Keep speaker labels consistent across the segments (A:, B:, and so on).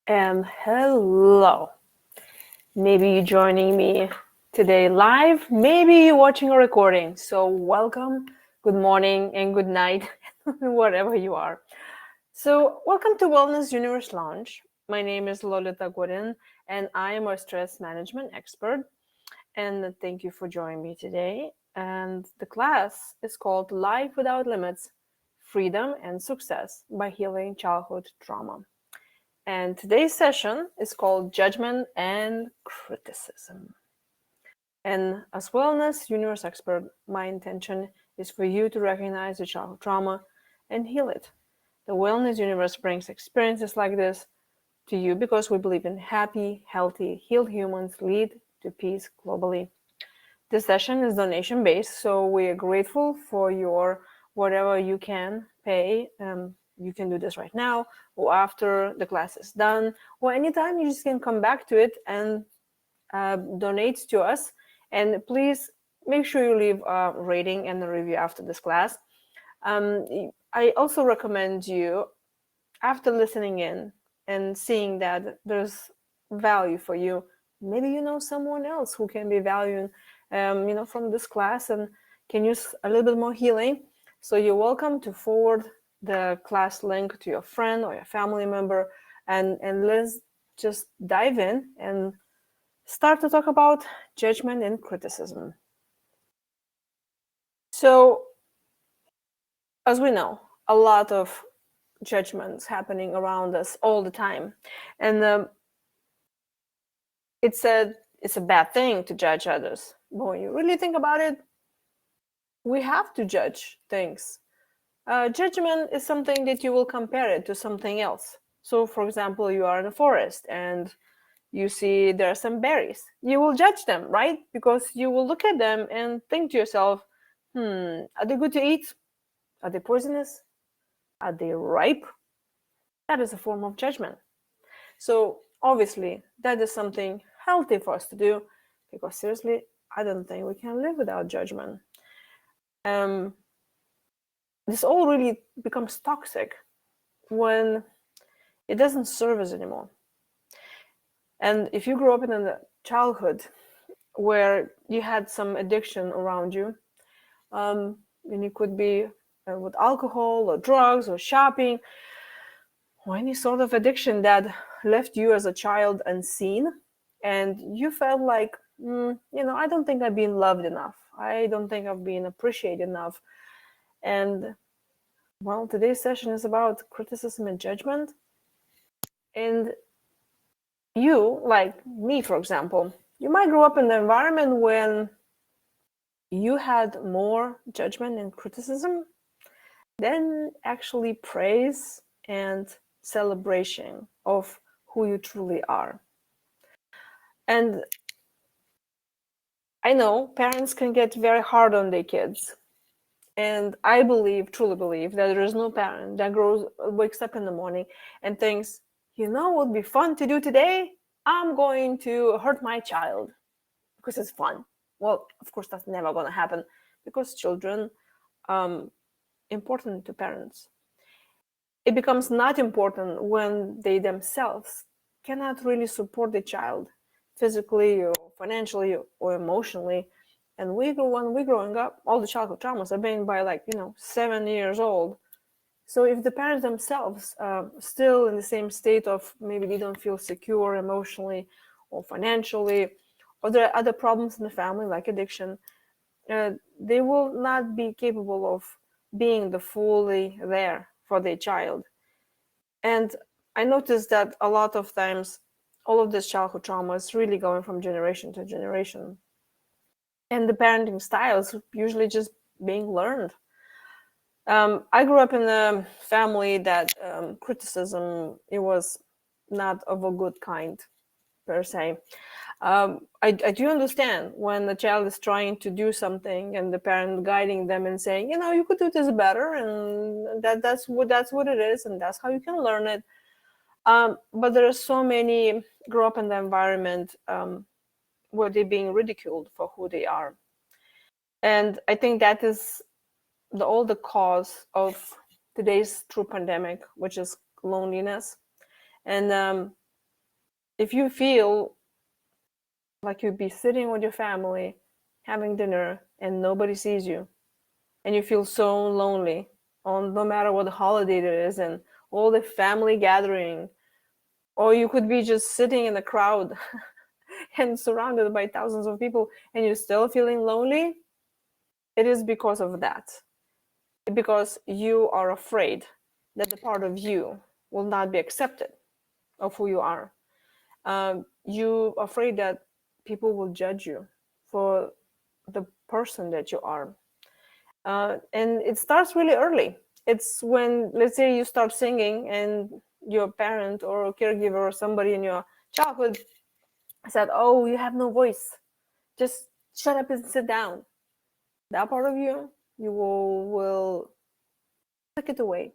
A: And hello. Maybe you're joining me today live, maybe you're watching a recording. So, welcome, good morning, and good night, wherever you are. So, welcome to Wellness Universe Lounge. My name is Lolita Gurin, and I am a stress management expert. And thank you for joining me today. And the class is called Life Without Limits, Freedom and Success by Healing Childhood Trauma. And today's session is called Judgment and Criticism. And as wellness universe expert, my intention is for you to recognize your childhood trauma and heal it. The wellness universe brings experiences like this to you because we believe in happy, healthy, healed humans lead to peace globally. This session is donation based, so we are grateful for your whatever you can pay. You can do this right now or after the class is done, or anytime you just can come back to it and donate to us. And please make sure you leave a rating and a review after this class. I also recommend you, after listening in and seeing that there's value for you, maybe you know someone else who can be valuing from this class and can use a little bit more healing. So you're welcome to forward the class link to your friend or your family member, and let's just dive in and start to talk about judgment and criticism. So, as we know, a lot of judgments happening around us all the time, and it's a bad thing to judge others. But when you really think about it, we have to judge things. Judgment is something that you will compare it to something else. So, for example, you are in a forest and you see there are some berries. You will judge them, right? Because you will look at them and think to yourself, are they good to eat? Are they poisonous? Are they ripe? That is a form of judgment. So, obviously, that is something healthy for us to do because, seriously, I don't think we can live without judgment. This all really becomes toxic when it doesn't serve us anymore. And if you grew up in a childhood where you had some addiction around you, and it could be with alcohol or drugs or shopping or any sort of addiction that left you as a child unseen, and you felt like, I don't think I've been loved enough. I don't think I've been appreciated enough. And well, today's session is about criticism and judgment. And you, like me, for example, you might grow up in an environment when you had more judgment and criticism than actually praise and celebration of who you truly are. And I know parents can get very hard on their kids. And I truly believe, that there is no parent that wakes up in the morning and thinks, what would be fun to do today? I'm going to hurt my child because it's fun. Well, of course, that's never going to happen because children important to parents. It becomes not important when they themselves cannot really support the child physically or financially or emotionally. And when we're growing up, all the childhood traumas are being by 7 years old. So if the parents themselves are still in the same state of maybe they don't feel secure emotionally or financially, or there are other problems in the family like addiction, they will not be capable of being the fully there for their child. And I noticed that a lot of times all of this childhood trauma is really going from generation to generation. And the parenting styles usually just being learned. I grew up in a family that criticism, it was not of a good kind per se. I do understand when the child is trying to do something and the parent guiding them and saying, you could do this better, and that's what it is, and that's how you can learn it. But there are so many grow up in the environment where they're being ridiculed for who they are. And I think that is the cause of today's true pandemic, which is loneliness. And if you feel like you'd be sitting with your family having dinner and nobody sees you, and you feel so lonely on no matter what holiday it is and all the family gathering, or you could be just sitting in a crowd and surrounded by thousands of people and you're still feeling lonely, it is because of that. Because you are afraid that the part of you will not be accepted of who you are. You're afraid that people will judge you for the person that you are. And it starts really early. It's when, let's say, you start singing and your parent or a caregiver or somebody in your childhood said, "Oh, you have no voice. Just shut up and sit down." That part of you, you will tuck it away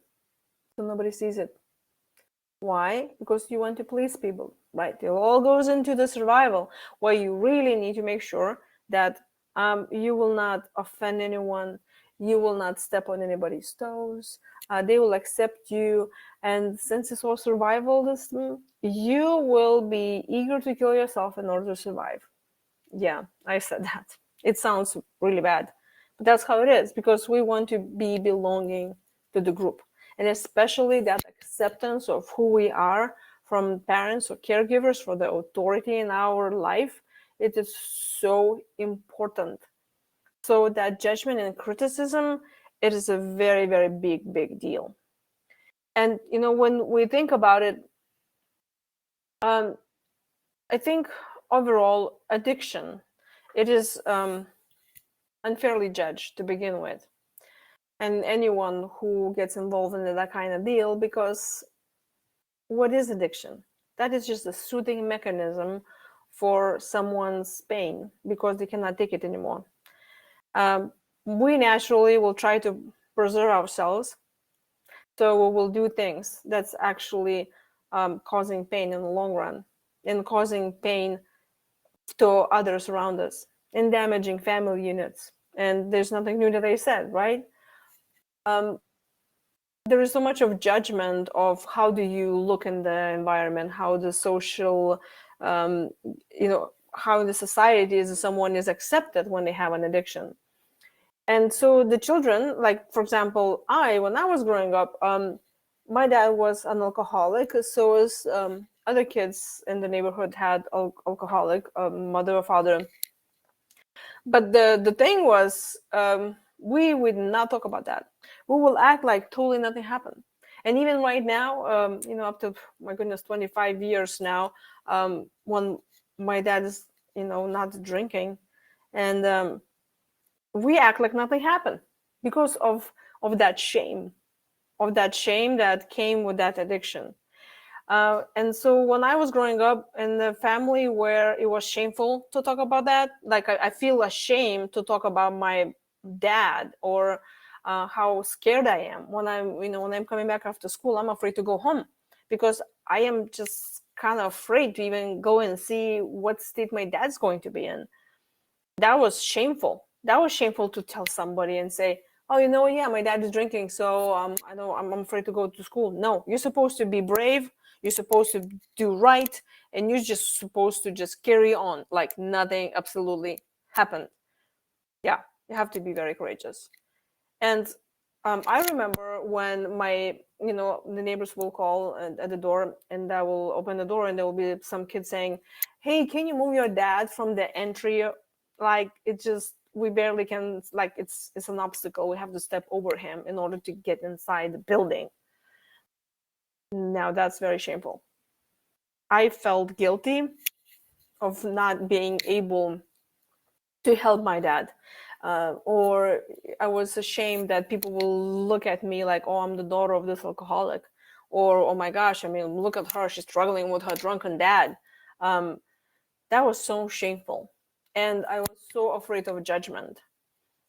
A: so nobody sees it. Why? Because you want to please people, right? It all goes into the survival, where you really need to make sure that you will not offend anyone, you will not step on anybody's toes, they will accept you, and since it's all survivalism, you will be eager to kill yourself in order to survive. Yeah, I said that. It sounds really bad, but that's how it is, because we want to be belonging to the group. And especially that acceptance of who we are from parents or caregivers for the authority in our life, it is so important. So that judgment and criticism, it is a very, very big deal. And when we think about it, I think overall addiction, it is unfairly judged to begin with, and anyone who gets involved in that kind of deal, because what is addiction? That is just a soothing mechanism for someone's pain because they cannot take it anymore. We naturally will try to preserve ourselves, so we will do things that's actually causing pain in the long run, and causing pain to others around us, and damaging family units. And there's nothing new that I said, right? There is so much of judgment of how do you look in the environment, how the social, um, how the society is, someone is accepted when they have an addiction. And so the children, like for example, when I was growing up, my dad was an alcoholic, so as other kids in the neighborhood had alcoholic mother or father. But the thing was, we would not talk about that. We will act like totally nothing happened. And even right now, up to, my goodness, 25 years now, when my dad is, not drinking, and we act like nothing happened because of that shame, that came with that addiction. And so when I was growing up in the family where it was shameful to talk about that, like I feel ashamed to talk about my dad, or how scared I am when I'm coming back after school. I'm afraid to go home because I am just kind of afraid to even go and see what state my dad's going to be in. That was shameful. That was shameful to tell somebody and say, "Oh, yeah, my dad is drinking, so I know I'm afraid to go to school." No, you're supposed to be brave. You're supposed to do right, and you're just supposed to just carry on like nothing absolutely happened. Yeah, you have to be very courageous. And I remember when the neighbors will call at the door, and I will open the door, and there will be some kid saying, "Hey, can you move your dad from the entry?" Like, we barely can, like, it's an obstacle. We have to step over him in order to get inside the building. Now that's very shameful. I felt guilty of not being able to help my dad. Or I was ashamed that people will look at me like, "Oh, I'm the daughter of this alcoholic," or, "Oh my gosh, I mean, look at her, she's struggling with her drunken dad." That was so shameful, and I was so afraid of judgment,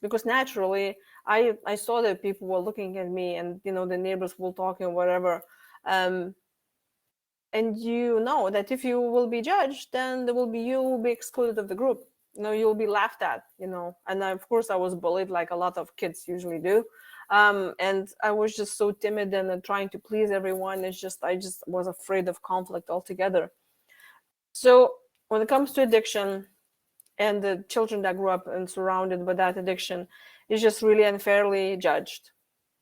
A: because naturally I saw that people were looking at me, and the neighbors were talking, whatever. And you know that if you will be judged, then you will be excluded of the group. You'll be laughed at. And of course I was bullied, like a lot of kids usually do. And I was just so timid and trying to please everyone. I just was afraid of conflict altogether. So when it comes to addiction and the children that grew up and surrounded by that addiction, is just really unfairly judged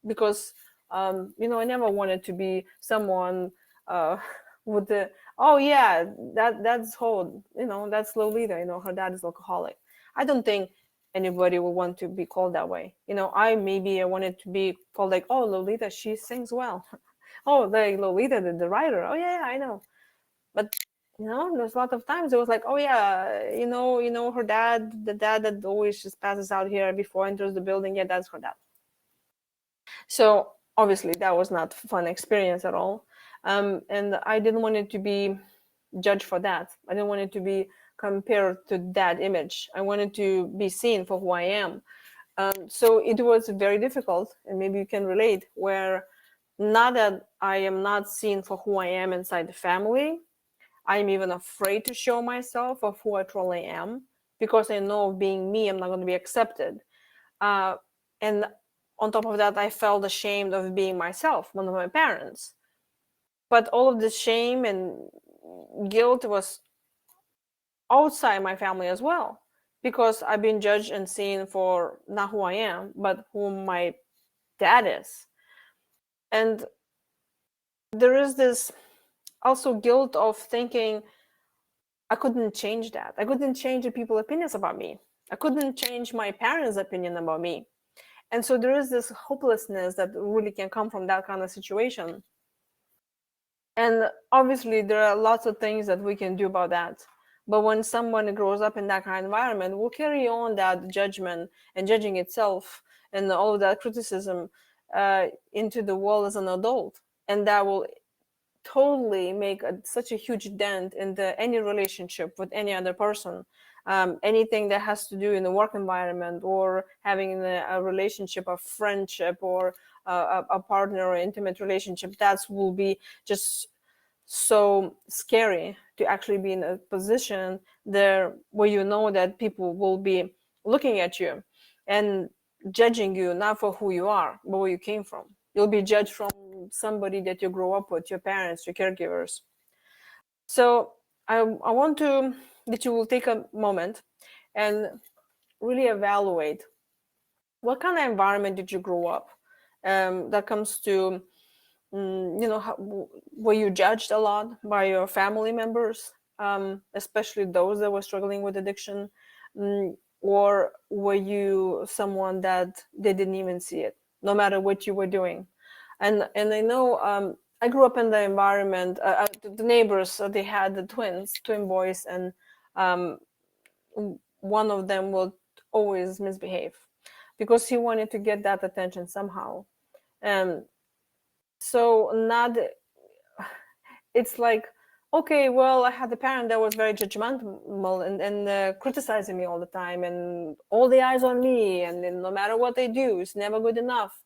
A: because I never wanted to be someone uh, with the oh yeah that's whole that's Lolita, her dad is alcoholic. I don't think anybody would want to be called that way. I wanted to be called like, oh, Lolita, she sings well. Oh, like Lolita, the writer. Oh yeah, I know. But there's a lot of times it was like, oh yeah, her dad, the dad that always just passes out here before enters the building. Yeah, that's her dad. So obviously that was not a fun experience at all. And I didn't want it to be judged for that. I didn't want it to be compared to that image. I wanted to be seen for who I am. So it was very difficult, and maybe you can relate, where now that I am not seen for who I am inside the family, I'm even afraid to show myself of who I truly am, because I know being me, I'm not going to be accepted. And on top of that, I felt ashamed of being myself, one of my parents. But all of this shame and guilt was outside my family as well, because I've been judged and seen for not who I am, but who my dad is. And there is this also guilt of thinking I couldn't change that. I couldn't change the people's opinions about me. I couldn't change my parents' opinion about me. And so there is this hopelessness that really can come from that kind of situation. And obviously, there are lots of things that we can do about that. But when someone grows up in that kind of environment, will carry on that judgment and judging itself and all of that criticism into the world as an adult. And that will totally make such a huge dent in any relationship with any other person. Anything that has to do in the work environment, or having a relationship, a friendship, or a partner or intimate relationship, that will be just so scary to actually be in a position there where you know that people will be looking at you and judging you, not for who you are but where you came from. You'll be judged from somebody that you grew up with, your parents, your caregivers. So I want to that you will take a moment and really evaluate what kind of environment did you grow up. That comes to were you judged a lot by your family members, especially those that were struggling with addiction, or were you someone that they didn't even see it, no matter what you were doing? And I know I grew up in the environment. The neighbors, they had the twin boys, and um, one of them will always misbehave because he wanted to get that attention somehow. And so not it's like, okay, well, I had a parent that was very judgmental and criticizing me all the time, and all the eyes on me, and then no matter what they do, it's never good enough.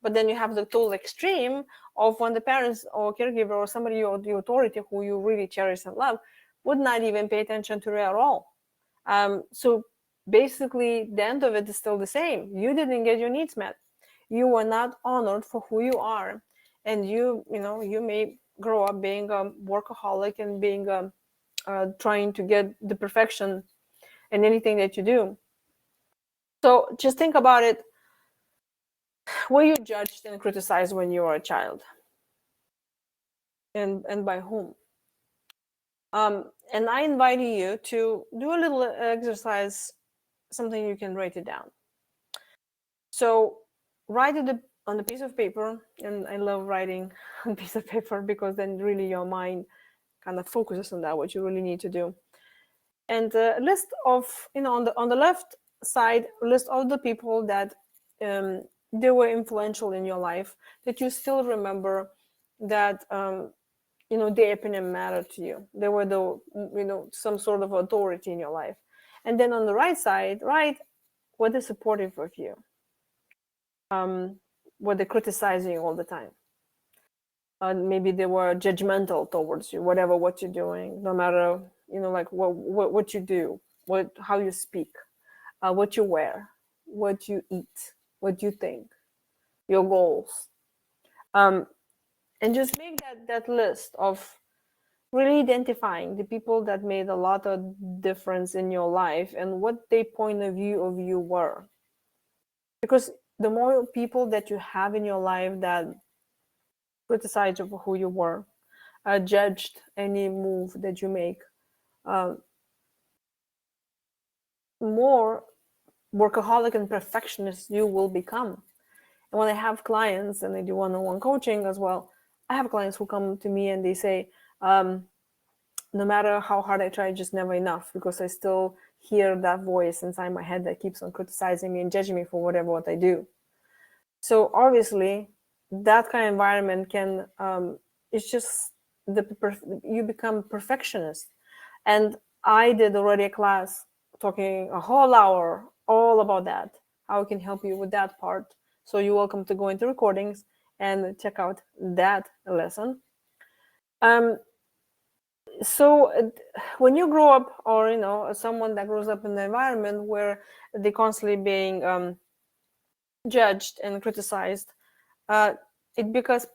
A: But then you have the total extreme of when the parents or caregiver or somebody or the authority who you really cherish and love would not even pay attention to you at all. So basically, the end of it is still the same. You didn't get your needs met. You were not honored for who you are, and you may grow up being a workaholic and being trying to get the perfection in anything that you do. So just think about it. Were you judged and criticized when you were a child, and by whom? And I invite you to do a little exercise, something you can write it down. So write it on a piece of paper, and I love writing on a piece of paper because then really your mind kind of focuses on that, what you really need to do. And a list of, on the left side, list all the people that they were influential in your life, that you still remember, that their opinion mattered to you. They were some sort of authority in your life. And then on the right side, write what is supportive of you, what they're criticizing you all the time. Maybe they were judgmental towards you, whatever what you're doing, no matter like what you do, how you speak, what you wear, what you eat, what you think, your goals, and just make that list of really identifying the people that made a lot of difference in your life and what their point of view of you were. Because the more people that you have in your life that criticized of who you were, judged any move that you make, uh, more workaholic and perfectionist you will become. And when I have clients and I do one-on-one coaching as well, I have clients who come to me and they say, no matter how hard I try, just never enough, because I still hear that voice inside my head that keeps on criticizing me and judging me for whatever what I do. So obviously, that kind of environment can it's just you become perfectionist. And I did already a class talking a whole hour all about that, how I can help you with that part. So you're welcome to go into recordings and check out that lesson. So when you grow up, or someone that grows up in the environment where they're constantly being judged and criticized, uh, it becomes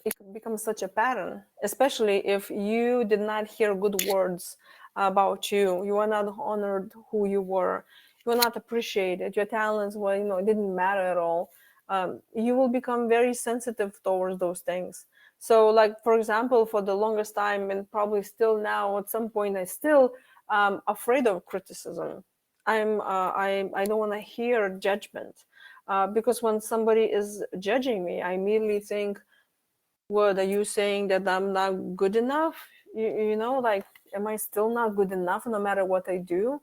A: such a pattern, especially if you did not hear good words about you. You were not honored who you were. You were not appreciated. Your talents were, it didn't matter at all. You will become very sensitive towards those things. So, like, for example, for the longest time, and probably still now, at some point, I still afraid of criticism. I don't want to hear judgment, because when somebody is judging me, I immediately think, what are you saying, that I'm not good enough? Like, am I still not good enough no matter what I do?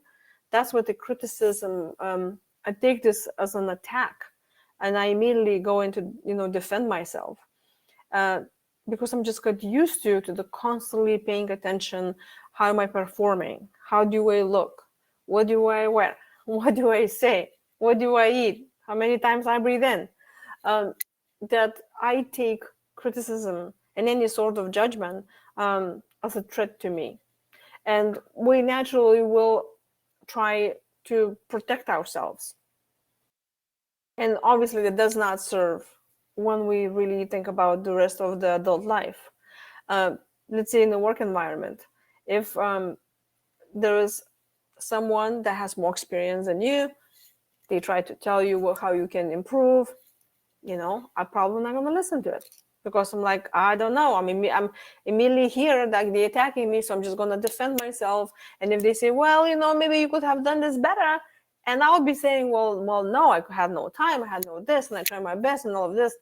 A: That's what the criticism, I take this as an attack, and I immediately go into, defend myself. uh, because I'm just got used to the constantly paying attention. How am I performing? How do I look? What do I wear? What do I say? What do I eat? How many times I breathe in? um, that I take criticism and any sort of judgment as a threat to me. And we naturally will try to protect ourselves. And obviously, that does not serve when we really think about the rest of the adult life. Uh, let's say in the work environment, if there is someone that has more experience than you, they try to tell you how you can improve. I'm probably not going to listen to it, because I'm like, I don't know. I'm immediately here that they're attacking me, so I'm just going to defend myself. And if they say, well, maybe you could have done this better, and I'll be saying, well, no, I had no time, I had no this, and I tried my best and all of this.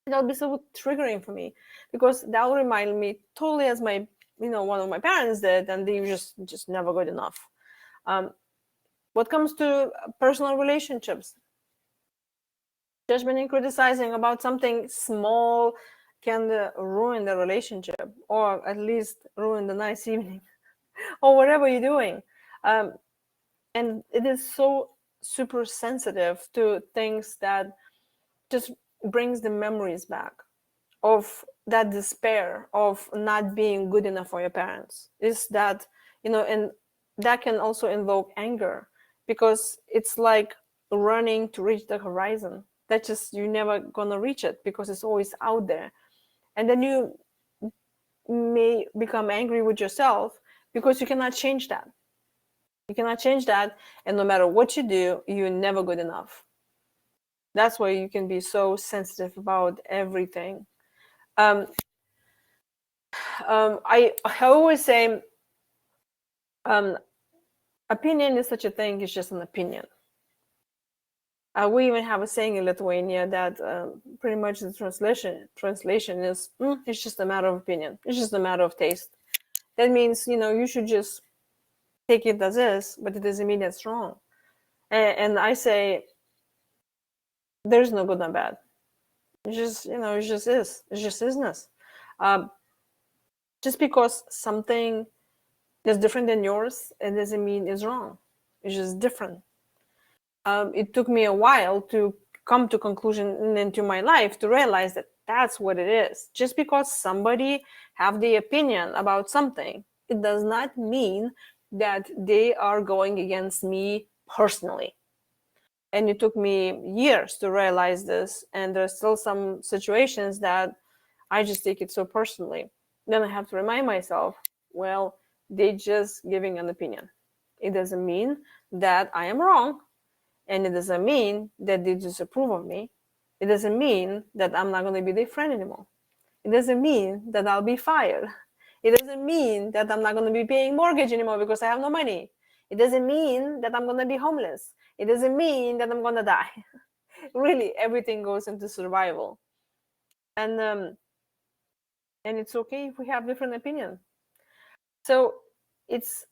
A: That'll be so triggering for me, because that will remind me totally as my, one of my parents did, and they just never good enough. What comes to personal relationships, judgment and criticizing about something small can ruin the relationship, or at least ruin the nice evening or whatever you're doing. And it is so super sensitive to things that just brings the memories back of that despair of not being good enough for your parents. Is that, and that can also invoke anger, because it's like running to reach the horizon. That just, you're never gonna reach it because it's always out there. And then you may become angry with yourself because you cannot change that. You cannot change that, and no matter what you do, you're never good enough. That's why you can be so sensitive about everything. um, I always say, opinion is such a thing, it's just an opinion. We even have a saying in Lithuania that pretty much the translation is, it's just a matter of opinion. It's just a matter of taste. That means, you should just take it as is, but it doesn't mean that's wrong. And I say, there's no good and bad. It's just, it just is. It's just isness. Just because something is different than yours, it doesn't mean it's wrong. It's just different. It took me a while to come to conclusion into my life to realize that that's what it is. Just because somebody have the opinion about something, it does not mean that they are going against me personally. And it took me years to realize this, and there's still some situations that I just take it so personally. Then I have to remind myself, Well, they're just giving an opinion. It doesn't mean that I am wrong, and it doesn't mean that they disapprove of me. It doesn't mean that I'm not going to be their friend anymore. It doesn't mean that I'll be fired. It doesn't mean that I'm not going to be paying mortgage anymore because I have no money. It doesn't mean that I'm going to be homeless. It doesn't mean that I'm going to die. Really, everything goes into survival. And it's okay if we have different opinion. So it's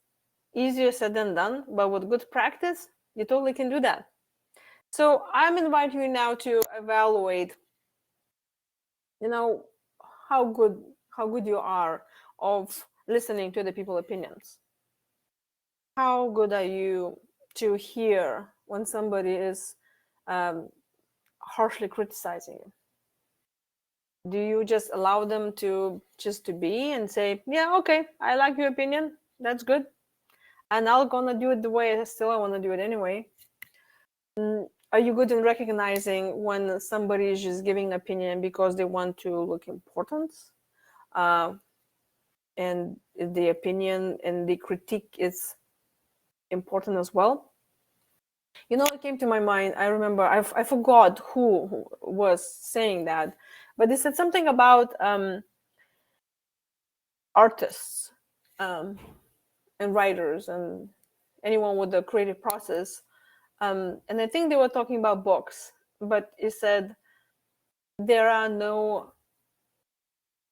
A: easier said than done, but with good practice, you totally can do that. So I'm inviting you now to evaluate, you know, how good you are of listening to the people's opinions. How good are you to hear when somebody is harshly criticizing you? Do you just allow them to just to be and say, yeah, okay, I like your opinion, that's good, and I'm gonna do it the way I want to do it anyway? Are you good in recognizing when somebody is just giving an opinion because they want to look important, uh, and the opinion and the critique is important as well? It came to my mind. I remember, I forgot who was saying that, but they said something about artists, and writers and anyone with the creative process. And I think they were talking about books, but it said there are no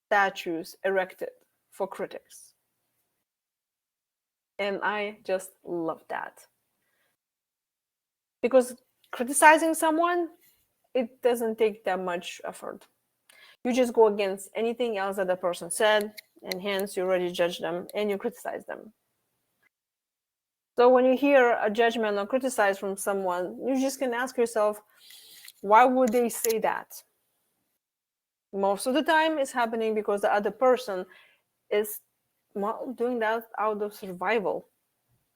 A: statues erected for critics. And I just love that. Because criticizing someone, it doesn't take that much effort. You just go against anything else that the person said, and hence you already judge them and you criticize them. So when you hear a judgment or criticize from someone, you just can ask yourself, why would they say that? Most of the time it's happening because the other person is doing that out of survival,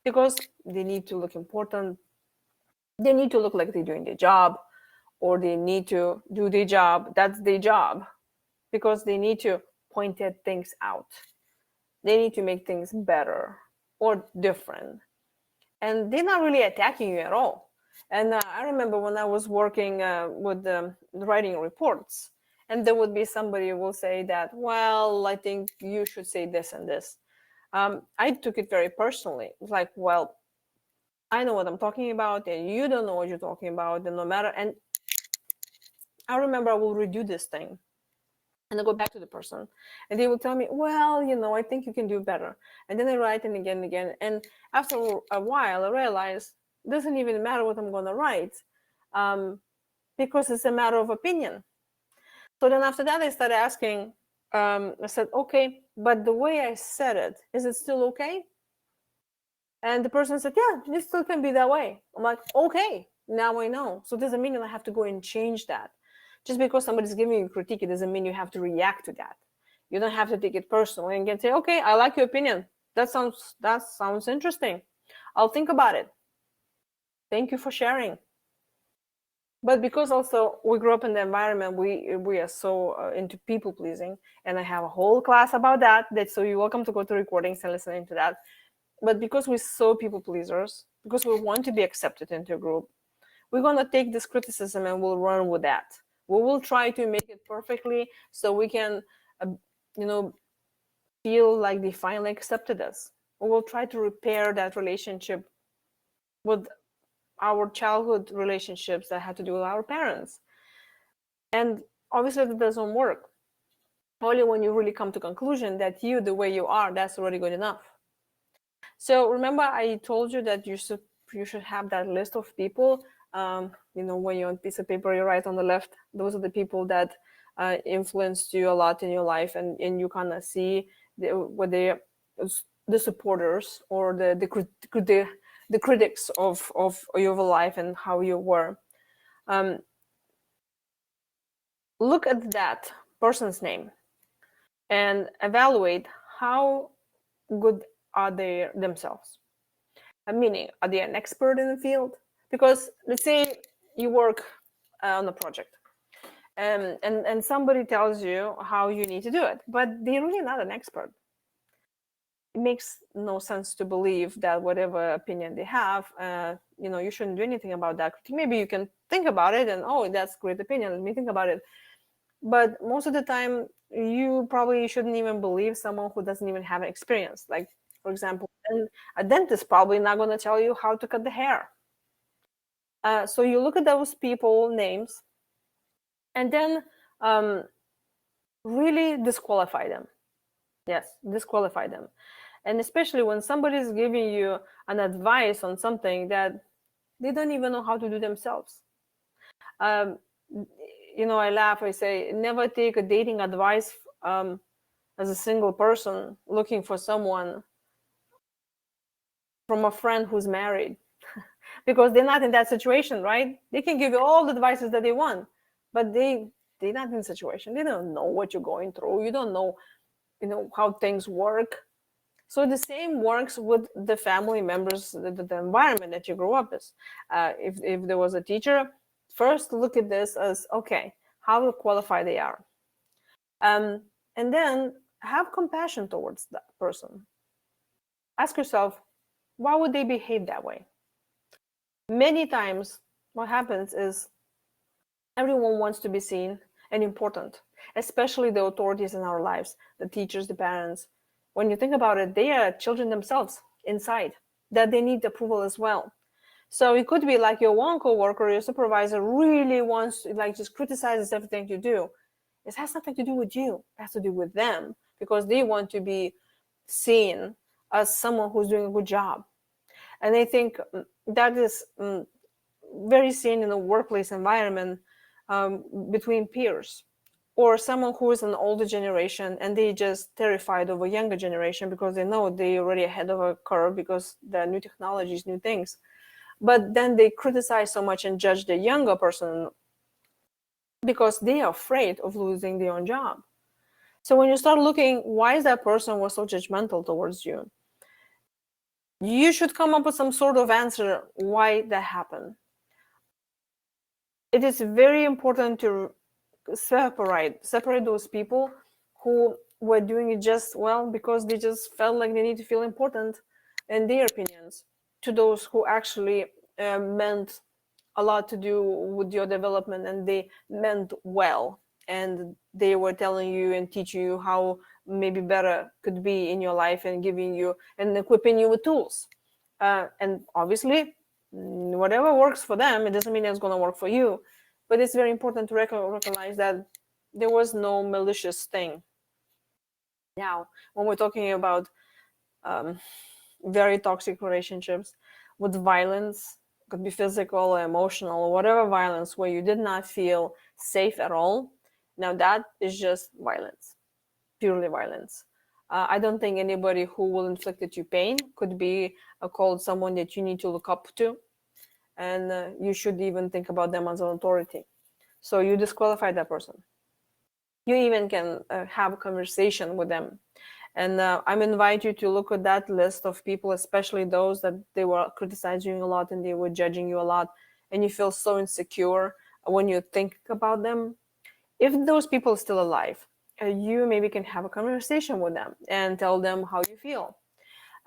A: because they need to look important, they need to look like they're doing their job, or they need to do their job, that's their job, because they need to point at things out, they need to make things better or different, and they're not really attacking you at all. And I remember when I was working with writing reports, and there would be somebody who will say that, well, I think you should say this and this. I took it very personally. It's like, well, I know what I'm talking about, and you don't know what you're talking about, and no matter. And I remember I will redo this thing, and I go back to the person, and they will tell me, well, I think you can do better. And then I write it again and again. And after a while, I realize it doesn't even matter what I'm going to write, because it's a matter of opinion. So then after that, I started asking, I said, okay, but the way I said it, is it still okay? And the person said, yeah, it still can be that way. I'm like, okay, now I know. So it doesn't mean that I have to go and change that. Just because somebody's giving you critique, it doesn't mean you have to react to that. You don't have to take it personally and can say, okay, I like your opinion. That sounds interesting. I'll think about it. Thank you for sharing. But because also we grew up in the environment, we are so into people pleasing, and I have a whole class about that. So you're welcome to go to recordings and listen to that. But because we're so people pleasers, because we want to be accepted into a group, we're going to take this criticism and we'll run with that. We will try to make it perfectly so we can, feel like they finally accepted us. We will try to repair that relationship with our childhood relationships that had to do with our parents. And obviously that doesn't work. Only when you really come to conclusion that you, the way you are, that's already good enough. So remember I told you that you should have that list of people. When you're on a piece of paper, you write on the left, those are the people that influenced you a lot in your life, and you kind of see the supporters or the critics of your life and how you were. Look at that person's name and evaluate how good are they themselves. Meaning, are they an expert in the field? Because let's say you work on a project, and somebody tells you how you need to do it, but they're really not an expert. it makes no sense to believe that whatever opinion they have, you shouldn't do anything about that. Maybe you can think about it and, oh, that's a great opinion, let me think about it. But most of the time, you probably shouldn't even believe someone who doesn't even have an experience. Like, for example, a dentist probably not going to tell you how to cut the hair. So you look at those people names and then really disqualify them. Yes, disqualify them. And especially when somebody's giving you an advice on something that they don't even know how to do themselves. I laugh, I say, never take a dating advice as a single person looking for someone from a friend who's married. Because they're not in that situation, right? They can give you all the advices that they want, but they're not in the situation. They don't know what you're going through. You don't know, how things work. So the same works with the family members, the environment that you grew up as. If there was a teacher, first look at this as, okay, how qualified they are. And then have compassion towards that person. Ask yourself, why would they behave that way? Many times, what happens is everyone wants to be seen and important, especially the authorities in our lives, the teachers, the parents. When you think about it, they are children themselves inside, that they need approval as well. So it could be like your one coworker, your supervisor really wants to, like, just criticizes everything you do. It has nothing to do with you. It has to do with them, because they want to be seen as someone who's doing a good job. And I think that is very seen in the workplace environment, between peers, or someone who is an older generation and they just terrified of a younger generation because they know they already ahead of a curve because there are new technologies, new things. But then they criticize so much and judge the younger person because they are afraid of losing their own job. So when you start looking, why is that person was so judgmental towards you? You should come up with some sort of answer why that happened. It is very important to separate those people who were doing it just well because they just felt like they need to feel important in their opinions, to those who actually meant a lot to do with your development and they meant well, and they were telling you and teaching you how maybe better could be in your life and giving you and equipping you with tools. And obviously, whatever works for them, it doesn't mean it's going to work for you. But it's very important to recognize that there was no malicious thing. Now, when we're talking about very toxic relationships with violence, could be physical, emotional, or whatever violence, where you did not feel safe at all, now that is just violence, purely violence. I don't think anybody who will inflict you pain could be called someone that you need to look up to, and you should even think about them as an authority. So you disqualify that person. You even can have a conversation with them. And I invite you to look at that list of people, especially those that they were criticizing you a lot and they were judging you a lot, and you feel so insecure when you think about them. If those people are still alive, you maybe can have a conversation with them and tell them how you feel.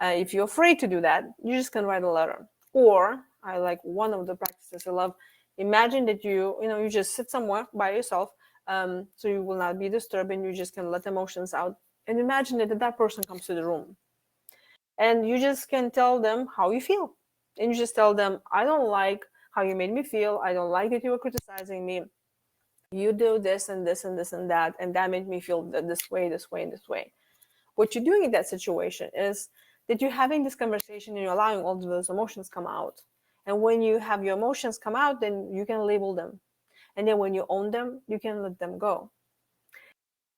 A: If you're afraid to do that, you just can write a letter. Or I like one of the practices I love. Imagine that you just sit somewhere by yourself, so you will not be disturbed, and you just can let emotions out. And imagine that person comes to the room, and you just can tell them how you feel. And you just tell them, I don't like how you made me feel. I don't like that you were criticizing me. You do this and this and this and that made me feel this way, this way, and this way. What you're doing in that situation is that you're having this conversation and you're allowing all of those emotions come out. And when you have your emotions come out, then you can label them. And then when you own them, you can let them go.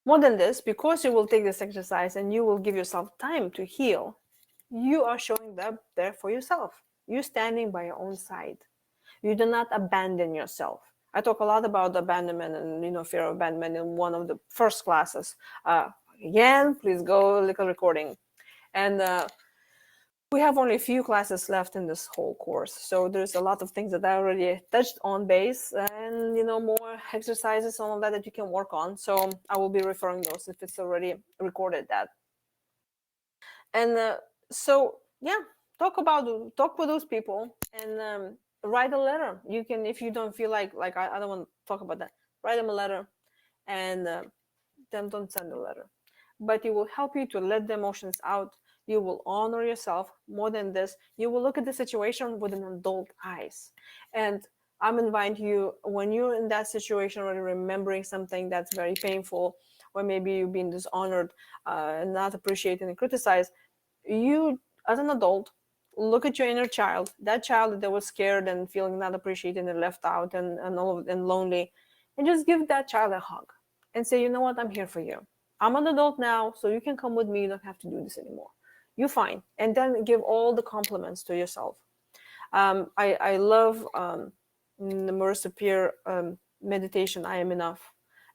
A: More than this, because you will take this exercise and you will give yourself time to heal, you are showing up there for yourself. You're standing by your own side. You do not abandon yourself. I talk a lot about abandonment and fear of abandonment in one of the first classes. Again, please go look at recording. And we have only a few classes left in this whole course, so there's a lot of things that I already touched on base, and more exercises, all of that you can work on. So I will be referring those if it's already recorded that. And so yeah, talk with those people, and write a letter. You can, if you don't feel like I don't want to talk about that, write them a letter, and then don't send a letter. But it will help you to let the emotions out. You will honor yourself. More than this, you will look at the situation with an adult eyes. And I'm inviting you, when you're in that situation or remembering something that's very painful, or maybe you've been dishonored, not appreciated and criticized, you as an adult look at your inner child, that child that was scared and feeling not appreciated and left out and all of, and lonely, and just give that child a hug and say, you know what, I'm here for you. I'm an adult now, so you can come with me. You don't have to do this anymore. You're fine. And then give all the compliments to yourself. I love the Marissa Peer meditation, I Am Enough.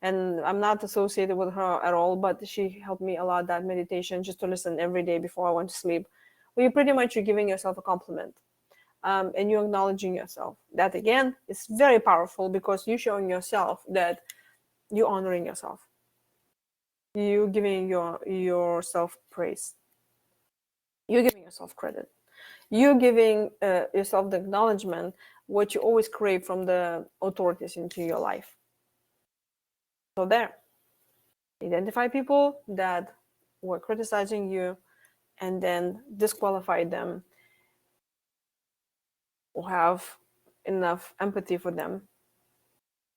A: And I'm not associated with her at all, but she helped me a lot, that meditation, just to listen every day before I went to sleep. Well, you pretty much, you're giving yourself a compliment. And you're acknowledging yourself. That again is very powerful, because you're showing yourself that you're honoring yourself. You're giving yourself praise. You're giving yourself credit. You're giving yourself the acknowledgement, what you always crave from the authorities into your life. So there, identify people that were criticizing you, and then disqualify them, or have enough empathy for them,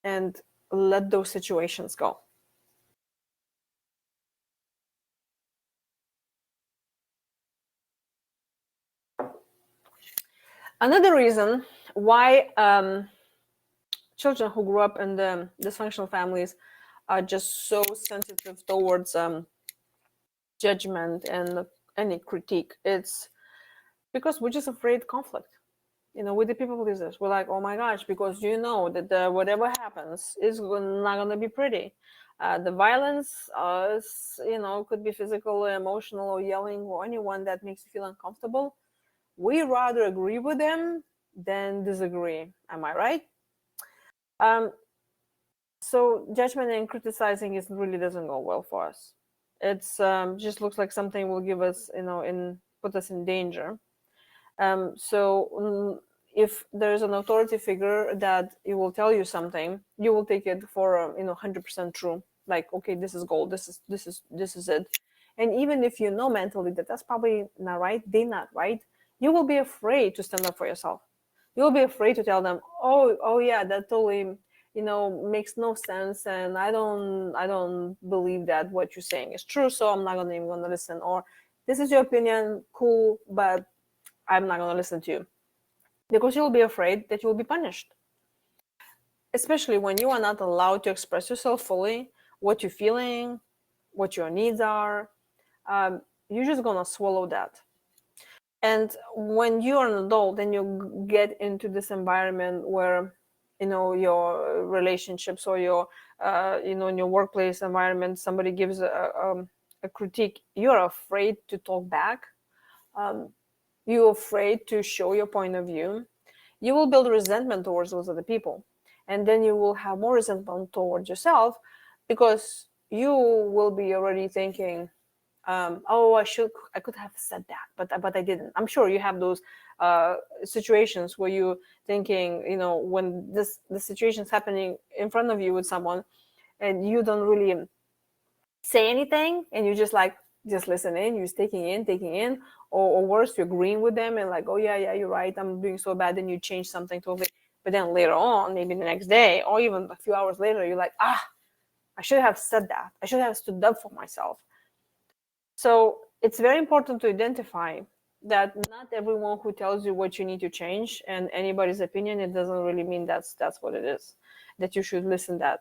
A: and let those situations go. Another reason why children who grew up in the dysfunctional families are just so sensitive towards judgment and any critique, it's because we're just afraid conflict. With the people pleasers, we're like, oh my gosh, because that whatever happens is not going to be pretty. The violence, could be physical, emotional, or yelling, or anyone that makes you feel uncomfortable. We rather agree with them than disagree. Am I right? Um, so judgment and criticizing is really doesn't go well for us. It's just looks like something will give us, in put us in danger. So if there's an authority figure that it will tell you something, you will take it for 100% true. Like, okay, this is gold. This is it. And even if you know mentally that that's probably not right, they're not right, you will be afraid to stand up for yourself. You'll be afraid to tell them, oh yeah, that totally makes no sense, and I don't believe that what you're saying is true, so I'm not even gonna listen. Or this is your opinion, cool, but I'm not gonna listen to you, because you'll be afraid that you'll be punished. Especially when you are not allowed to express yourself fully, what you're feeling, what your needs are. You're just gonna swallow that. And when you're an adult and you get into this environment where your relationships, or your in your workplace environment, somebody gives a critique, you're afraid to talk back. You're afraid to show your point of view. You will build resentment towards those other people, and then you will have more resentment towards yourself, because you will be already thinking, oh, I could have said that, but I didn't. I'm sure you have those situations where you thinking, when the situation's happening in front of you with someone, and you don't really say anything, and you just listen in, you're taking in, or worse, you're agreeing with them and like, oh yeah, you're right, I'm doing so bad, then you change something totally. But then later on, maybe the next day or even a few hours later, you're like, I should have said that, I should have stood up for myself. So it's very important to identify that not everyone who tells you what you need to change, and anybody's opinion, it doesn't really mean that's what it is, that you should listen to that.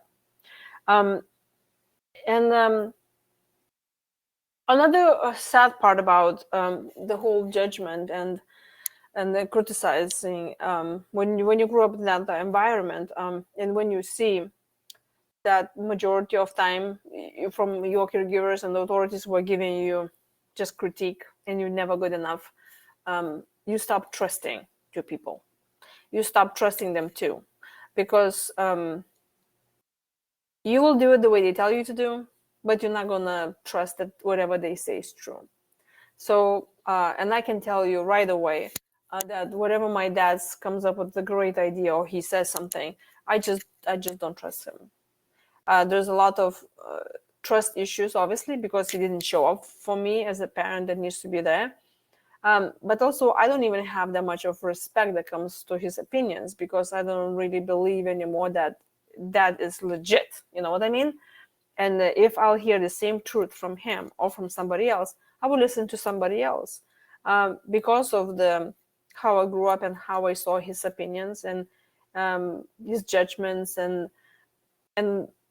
A: And another sad part about the whole judgment and the criticizing, when you grew up in that environment, and when you see that majority of time from your caregivers and the authorities were giving you just critique, and you're never good enough, you stop trusting to people. You stop trusting them too, because you will do it the way they tell you to do, but you're not gonna trust that whatever they say is true. So, and I can tell you right away that whatever my dad comes up with a great idea or he says something, I just don't trust him. There's a lot of trust issues, obviously, because he didn't show up for me as a parent that needs to be there. But also, I don't even have that much of respect that comes to his opinions because I don't really believe anymore that that is legit. You know what I mean? And if I'll hear the same truth from him or from somebody else, I will listen to somebody else because of the how I grew up and how I saw his opinions and his judgments and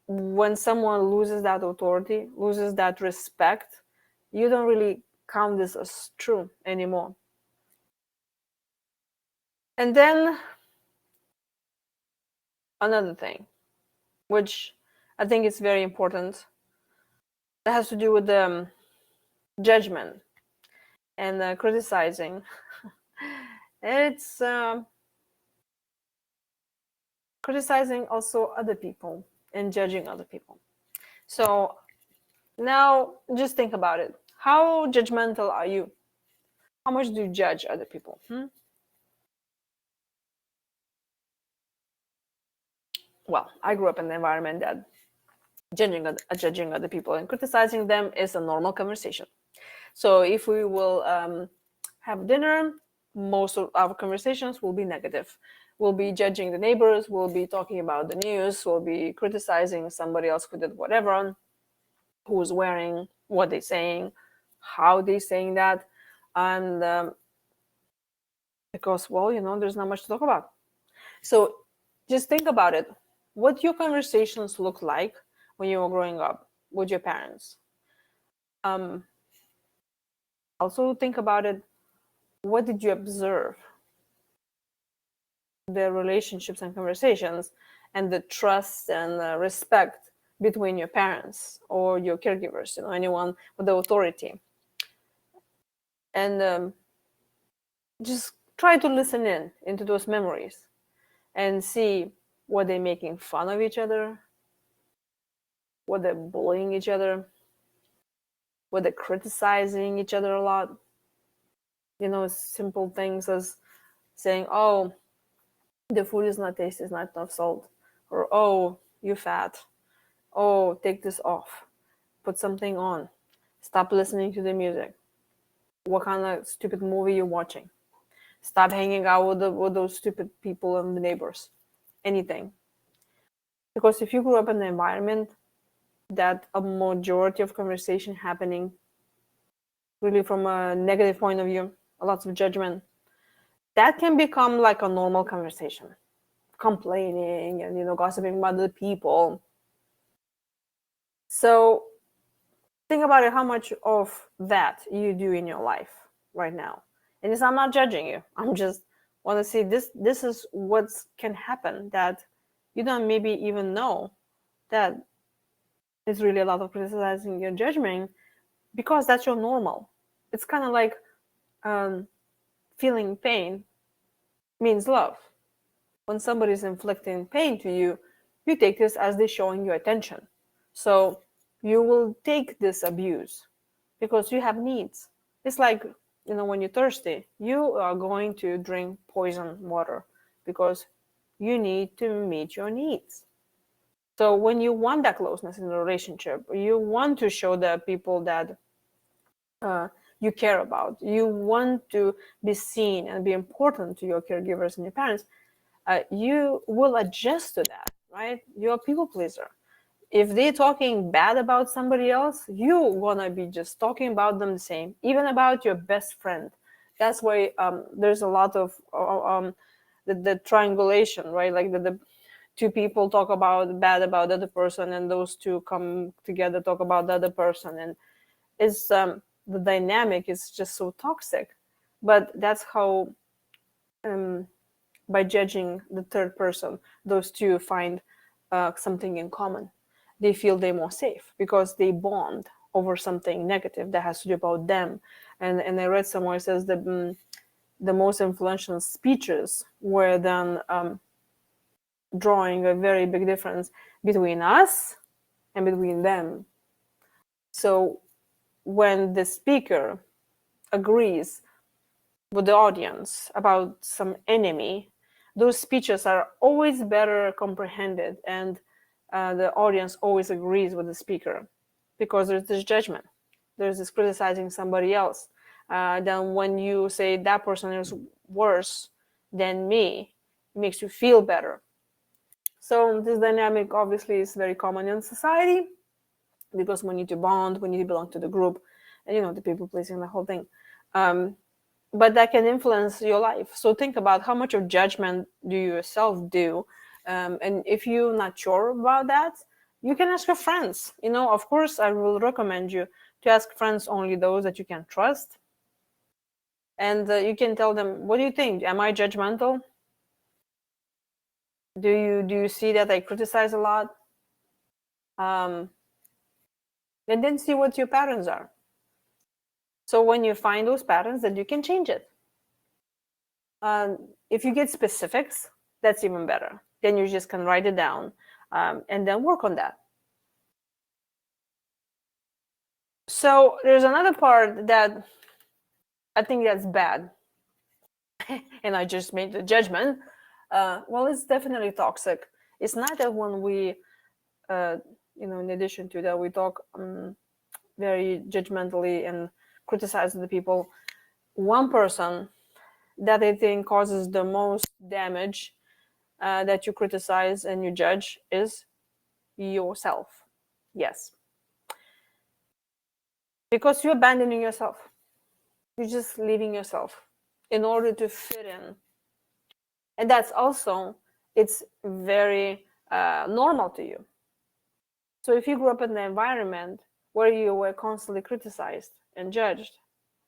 A: when someone loses that authority, loses that respect, you don't really count this as true anymore. And then another thing, which I think is very important, that has to do with the judgment and criticizing. It's criticizing also other people and judging other people. So now just think about it. How judgmental are you? How much do you judge other people? Well, I grew up in an environment that judging other people and criticizing them is a normal conversation. So if we will have dinner, most of our conversations will be negative. We'll be judging the neighbors, we'll be talking about the news, we'll be criticizing somebody else who did whatever, who's wearing, what they're saying, how they're saying that. And because, well, there's not much to talk about. So just think about it. What your conversations look like when you were growing up with your parents. Um, Also think about it. What did you observe? The relationships and conversations and the trust and respect between your parents or your caregivers, anyone with the authority. And just try to listen into those memories and see what they're making fun of each other, what they're bullying each other, what they're criticizing each other a lot. Simple things as saying, oh, the food is not tasty, it's not enough salt. Or, oh, you're fat. Oh, take this off. Put something on. Stop listening to the music. What kind of stupid movie you're watching? Stop hanging out with those stupid people and the neighbors. Anything. Because if you grew up in an environment that a majority of conversation happening really from a negative point of view, a lot of judgment, that can become like a normal conversation. Complaining and gossiping about other people. So think about it, how much of that you do in your life right now. And I'm not judging you. I'm just want to see this is what can happen that you don't maybe even know that it's really a lot of criticizing your judgment because that's your normal. It's kind of like feeling pain means love. When somebody's inflicting pain to you, you take this as they're showing you attention. So you will take this abuse because you have needs. It's like, when you're thirsty, you are going to drink poison water because you need to meet your needs. So when you want that closeness in a relationship, you want to show the people that you care about, you want to be seen and be important to your caregivers and your parents, you will adjust to that, right? You're a people pleaser. If they're talking bad about somebody else, you're gonna be just talking about them the same, even about your best friend. That's why there's a lot of the triangulation, right? Like the two people talk about bad about the other person, and those two come together talk about the other person, and it's the dynamic is just so toxic. But that's how by judging the third person, those two find something in common. They feel they're more safe because they bond over something negative that has to do about them. And I read somewhere it says that the most influential speeches were then drawing a very big difference between us and between them. So when the speaker agrees with the audience about some enemy, those speeches are always better comprehended, and the audience always agrees with the speaker, because there's this judgment, there's this criticizing somebody else. Then when you say that person is worse than me, it makes you feel better. So this dynamic obviously is very common in society, because we need to bond, we need to belong to the group, and the people pleasing, the whole thing. But that can influence your life. So think about how much of judgment do you yourself do. And if you're not sure about that, you can ask your friends. Of course, I will recommend you to ask friends, only those that you can trust. And you can tell them, what do you think? Am I judgmental? Do you see that I criticize a lot? And then see what your patterns are. So when you find those patterns, then you can change it. If you get specifics, that's even better. Then you just can write it down, and then work on that. So there's another part that I think that's bad, and I just made the judgment. Well, it's definitely toxic. It's not that when we, in addition to that, we talk very judgmentally and criticize the people. One person that I think causes the most damage, that you criticize and you judge, is yourself. Yes. Because you're abandoning yourself. You're just leaving yourself in order to fit in. And that's also, it's very normal to you. So if you grew up in an environment where you were constantly criticized and judged,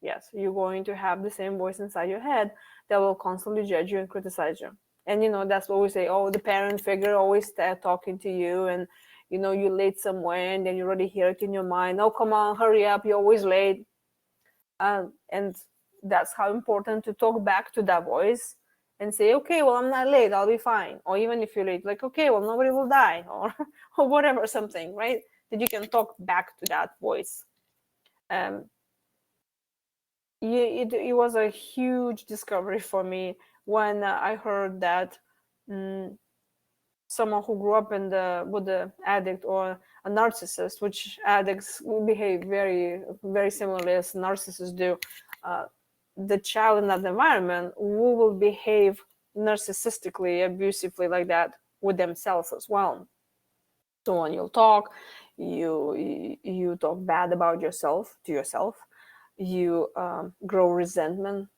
A: yes, you're going to have the same voice inside your head that will constantly judge you and criticize you. And that's what we say, oh, the parent figure always talking to you, and you're late somewhere, and then you already hear it in your mind, oh, come on, hurry up, you're always late. And that's how important to talk back to that voice and say, okay, well, I'm not late, I'll be fine. Or even if you're late, like, okay, well, nobody will die, or whatever, something, right? That you can talk back to that voice. It was a huge discovery for me when I heard that someone who grew up with the addict or a narcissist, which addicts behave very, very similarly as narcissists do, the child in that environment will behave narcissistically, abusively, like that with themselves as well. So when you talk, you talk bad about yourself to yourself. You grow resentment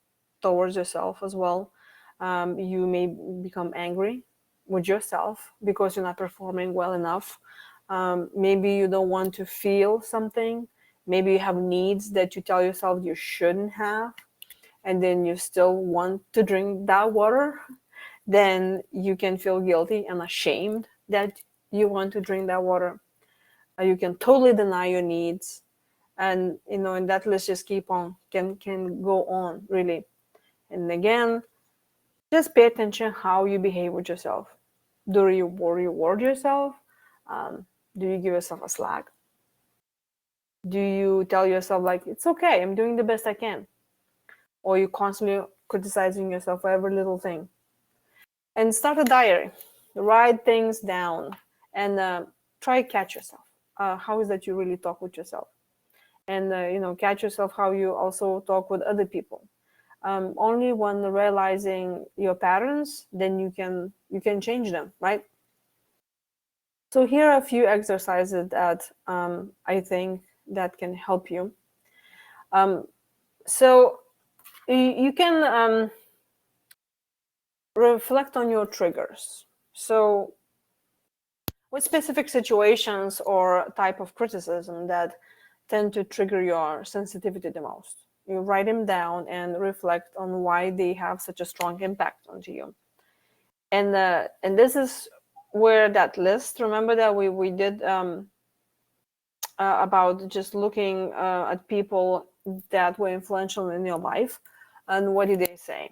A: towards yourself as well. You may become angry with yourself because you're not performing well enough. Maybe you don't want to feel something. Maybe you have needs that you tell yourself you shouldn't have, and then you still want to drink that water. Then you can feel guilty and ashamed that you want to drink that water. You can totally deny your needs. And and that list just keep on, can go on, really. And again, just pay attention how you behave with yourself. Do you reward yourself? Do you give yourself a slack? Do you tell yourself, like, it's okay, I'm doing the best I can? Or you constantly criticizing yourself for every little thing? And start a diary. Write things down, and try catch yourself. How is that you really talk with yourself? And catch yourself how you also talk with other people. Only when realizing your patterns, then you can change them, right? So here are a few exercises that I think that can help you. So you can reflect on your triggers. So what specific situations or type of criticism that tend to trigger your sensitivity the most? You write them down and reflect on why they have such a strong impact onto you. And this is where that list, remember that we did about just looking at people that were influential in your life, and what did they say?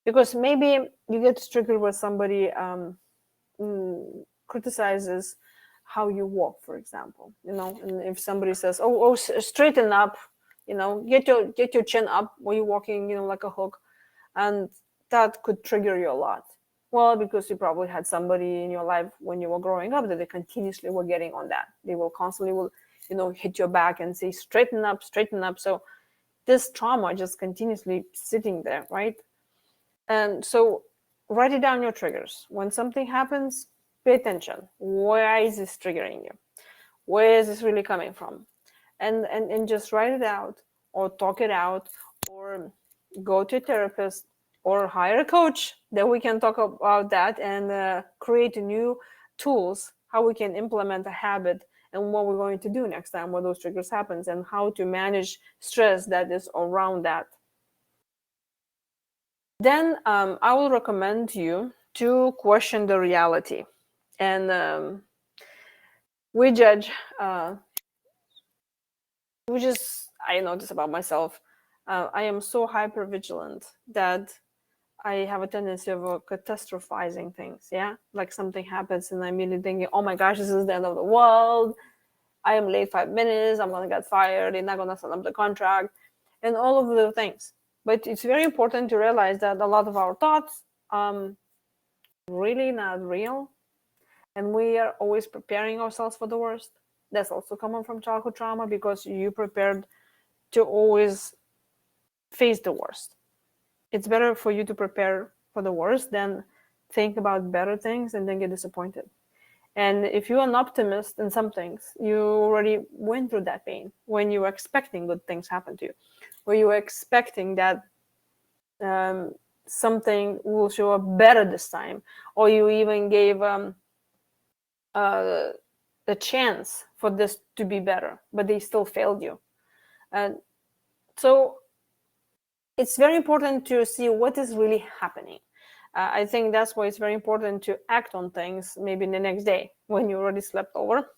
A: Because maybe you get triggered with somebody criticizes how you walk, for example, and if somebody says, oh, straighten up, get your chin up while you're walking, like a hook, and that could trigger you a lot. Well, because you probably had somebody in your life when you were growing up that they continuously were getting on that. They will constantly hit your back and say, straighten up, straighten up. So this trauma just continuously sitting there, right? And so write it down, your triggers. When something happens, pay attention. Why is this triggering you? Where is this really coming from? And just write it out, or talk it out, or go to a therapist, or hire a coach that we can talk about that, and create new tools, how we can implement a habit, and what we're going to do next time when those triggers happens, and how to manage stress that is around that. Then I will recommend you to question the reality. And we judge, I know this about myself. I am so hyper vigilant that I have a tendency of catastrophizing things. Yeah, like something happens and I'm immediately thinking, oh my gosh, this is the end of the world. I am late 5 minutes. I'm gonna get fired. They're not gonna sign up the contract, and all of the things. But it's very important to realize that a lot of our thoughts really not real, and we are always preparing ourselves for the worst. That's also common from childhood trauma, because you prepared to always face the worst. It's better for you to prepare for the worst than think about better things and then get disappointed. And if you're an optimist in some things, you already went through that pain when you were expecting good things happen to you, where you were expecting that something will show up better this time, or you even gave a chance for this to be better, but they still failed you. And so it's very important to see what is really happening. I think that's why it's very important to act on things maybe the next day when you already slept over.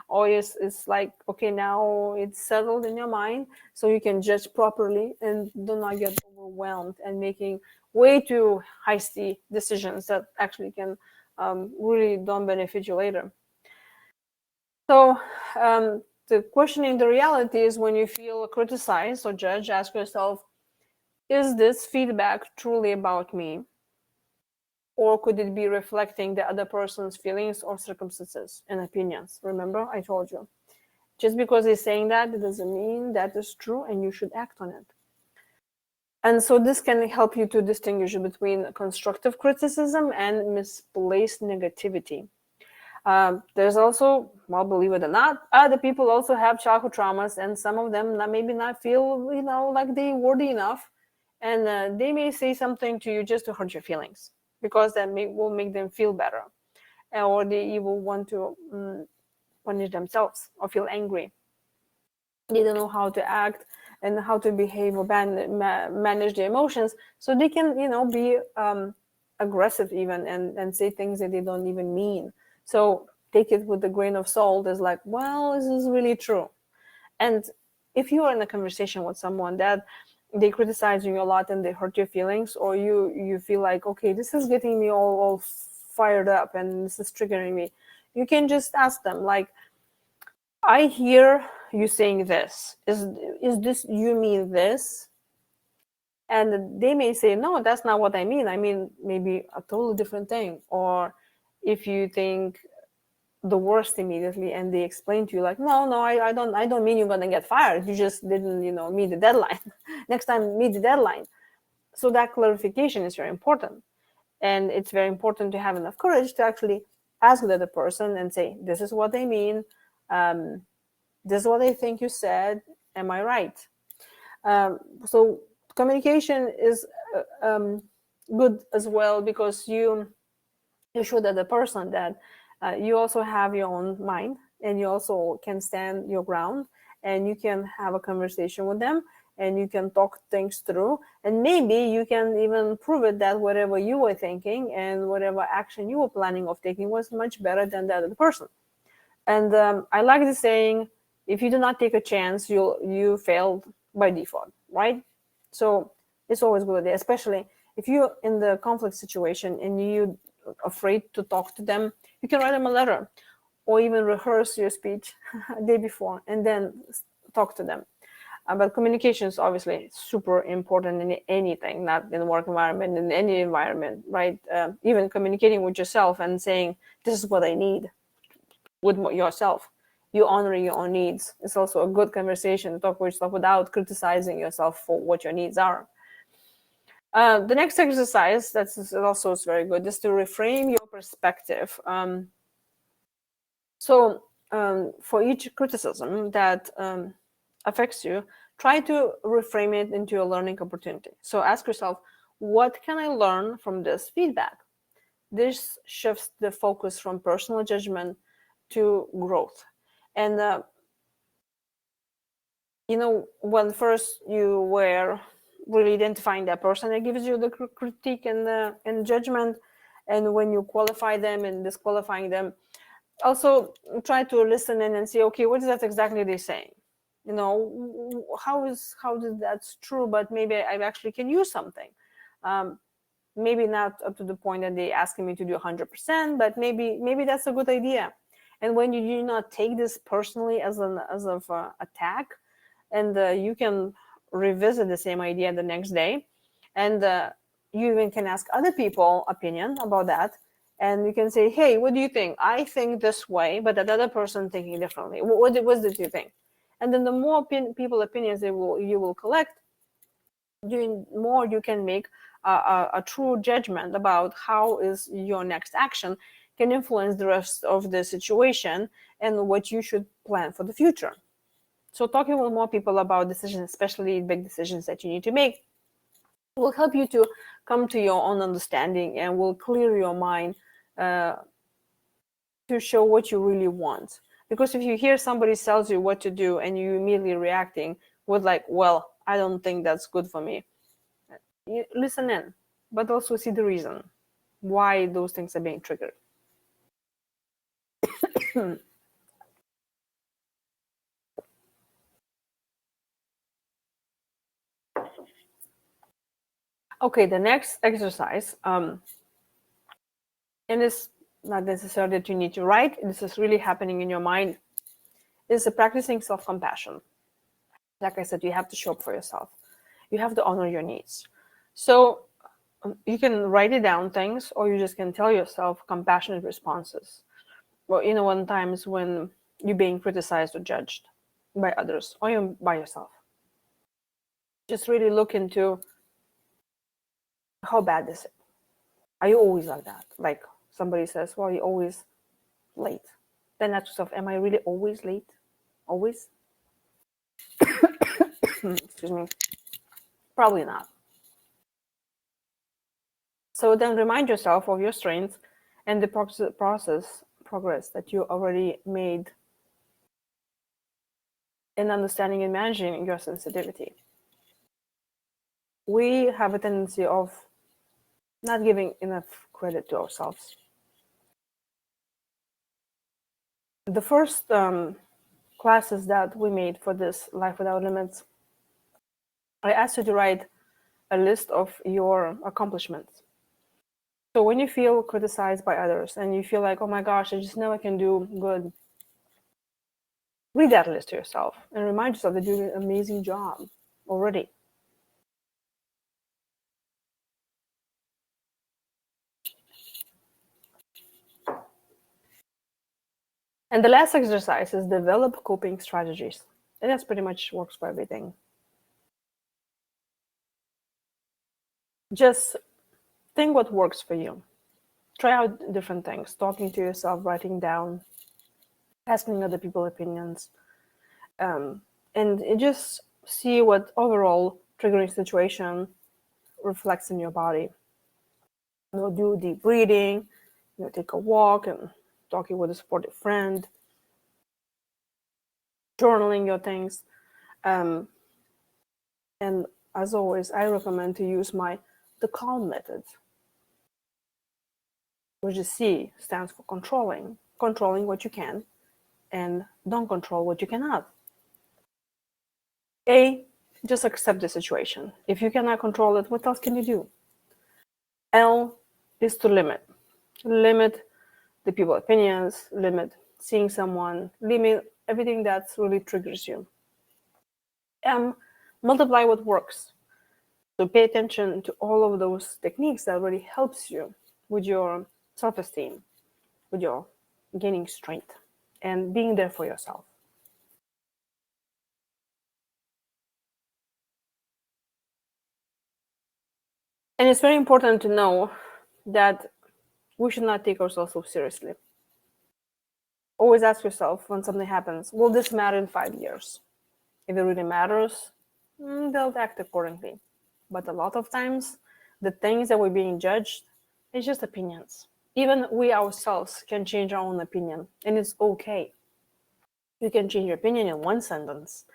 A: Or it's like, okay, now it's settled in your mind, so you can judge properly and do not get overwhelmed and making way too hasty decisions that actually can really don't benefit you later. So the questioning the reality is when you feel criticized or judged, ask yourself, is this feedback truly about me? Or could it be reflecting the other person's feelings or circumstances and opinions? Remember, I told you. Just because he's saying that, it doesn't mean that is true and you should act on it. And so this can help you to distinguish between constructive criticism and misplaced negativity. There's also, well, believe it or not, other people also have childhood traumas, and some of them maybe not feel, like they worthy enough. And they may say something to you just to hurt your feelings, because that will make them feel better. Or they even want to punish themselves or feel angry. They don't know how to act and how to behave or manage their emotions. So they can, be aggressive even and say things that they don't even mean. So take it with a grain of salt. It's like, well, is this really true? And if you are in a conversation with someone that they criticize you a lot and they hurt your feelings, or you feel like, okay, this is getting me all fired up and this is triggering me, you can just ask them, like, I hear you saying this. Is this, you mean this? And they may say, no, that's not what I mean. I mean maybe a totally different thing. Or if you think the worst immediately and they explain to you, like, no, I don't mean you're gonna get fired. You just didn't, meet the deadline. Next time, meet the deadline. So that clarification is very important. And it's very important to have enough courage to actually ask the other person and say, this is what they mean. This is what I think you said. Am I right? So communication is good as well, because you show that the person that you also have your own mind, and you also can stand your ground, and you can have a conversation with them, and you can talk things through, and maybe you can even prove it that whatever you were thinking and whatever action you were planning of taking was much better than the other person. And I like the saying, if you do not take a chance, you failed by default, right? So it's always a good idea, especially if you're in the conflict situation and you're afraid to talk to them, you can write them a letter or even rehearse your speech the day before and then talk to them. But communication is obviously super important in anything, not in the work environment, in any environment, right? Even communicating with yourself and saying, this is what I need with yourself. You honor your own needs. It's also a good conversation to talk with yourself without criticizing yourself for what your needs are. The next exercise that's also is very good is to reframe your perspective. For each criticism that affects you, try to reframe it into a learning opportunity. So ask yourself, what can I learn from this feedback? This shifts the focus from personal judgment to growth. And when first you were really identifying that person that gives you the critique and judgment, and when you qualify them and disqualifying them, also try to listen in and see, okay, what is that exactly they saying? How that's true, but maybe I actually can use something. Maybe not up to the point that they asking me to do 100%, but maybe that's a good idea. And when you do not take this personally as an attack, and you can revisit the same idea the next day, and you even can ask other people opinion about that, and you can say, hey, what do you think? I think this way, but that other person thinking differently. What did you think? And then the more people opinions you will collect, doing more you can make a true judgment about how is your next action can influence the rest of the situation and what you should plan for the future. So talking with more people about decisions, especially big decisions that you need to make, will help you to come to your own understanding and will clear your mind to show what you really want. Because if you hear somebody tells you what to do and you immediately reacting with like, well, I don't think that's good for me, you listen in, but also see the reason why those things are being triggered. Okay, the next exercise, and it's not necessarily that you need to write, this is really happening in your mind, is practicing self-compassion. Like I said, you have to show up for yourself. You have to honor your needs. So you can write it down things, or you just can tell yourself compassionate responses. Well, when times when you're being criticized or judged by others, or you're by yourself. Just really look into how bad is it? Are you always like that? Like somebody says, well, you're always late. Then ask yourself, am I really always late? Always? Excuse me. Probably not. So then remind yourself of your strengths and the progress that you already made in understanding and managing your sensitivity. We have a tendency of not giving enough credit to ourselves. The first classes that we made for this Life Without Limits, I asked you to write a list of your accomplishments. So when you feel criticized by others and you feel like, oh my gosh, I just never can do good, read that list to yourself and remind yourself that you're doing an amazing job already. And the last exercise is develop coping strategies. And that's pretty much works for everything. Just think what works for you. Try out different things, talking to yourself, writing down, asking other people opinions, and just see what overall triggering situation reflects in your body. Do deep breathing, take a walk and talking with a supportive friend, journaling your things. And as always, I recommend to use the CALM method, which is C, stands for controlling what you can, and don't control what you cannot. A, just accept the situation. If you cannot control it, what else can you do? L is to limit the people's opinions, limit seeing someone, limit everything that really triggers you. multiply what works. So pay attention to all of those techniques that really helps you with your self-esteem, with your gaining strength, and being there for yourself. And it's very important to know that we should not take ourselves so seriously. Always ask yourself when something happens, will this matter in 5 years? If it really matters, they'll act accordingly. But a lot of times, the things that we're being judged is just opinions. Even we ourselves can change our own opinion, and it's okay. You can change your opinion in one sentence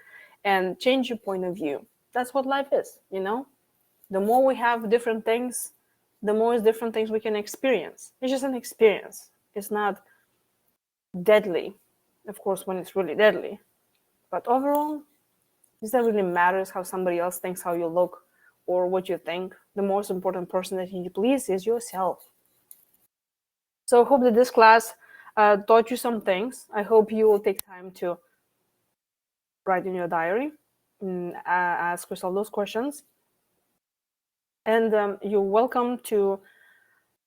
A: and change your point of view. That's what life is, you know? The more we have different things, the more different things we can experience. It's just an experience. It's not deadly, of course, when it's really deadly. But overall, does that really matters how somebody else thinks how you look or what you think? The most important person that you please is yourself. So I hope that this class taught you some things. I hope you will take time to write in your diary and ask yourself those questions. And you're welcome to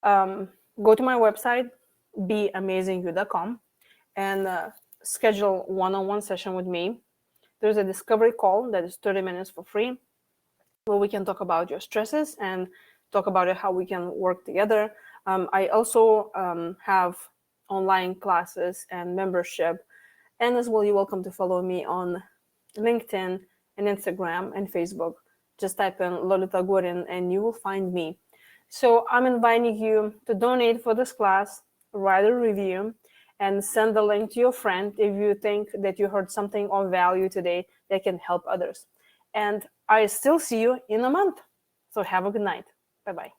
A: go to my website, beamazingyou.com, and schedule one-on-one session with me. There's a discovery call that is 30 minutes for free, where we can talk about your stresses and talk about how we can work together. I also have online classes and membership. And as well, you're welcome to follow me on LinkedIn and Instagram and Facebook. Just type in Lolita Gurin and you will find me. So I'm inviting you to donate for this class, write a review, and send the link to your friend if you think that you heard something of value today that can help others. And I still see you in a month. So have a good night. Bye-bye.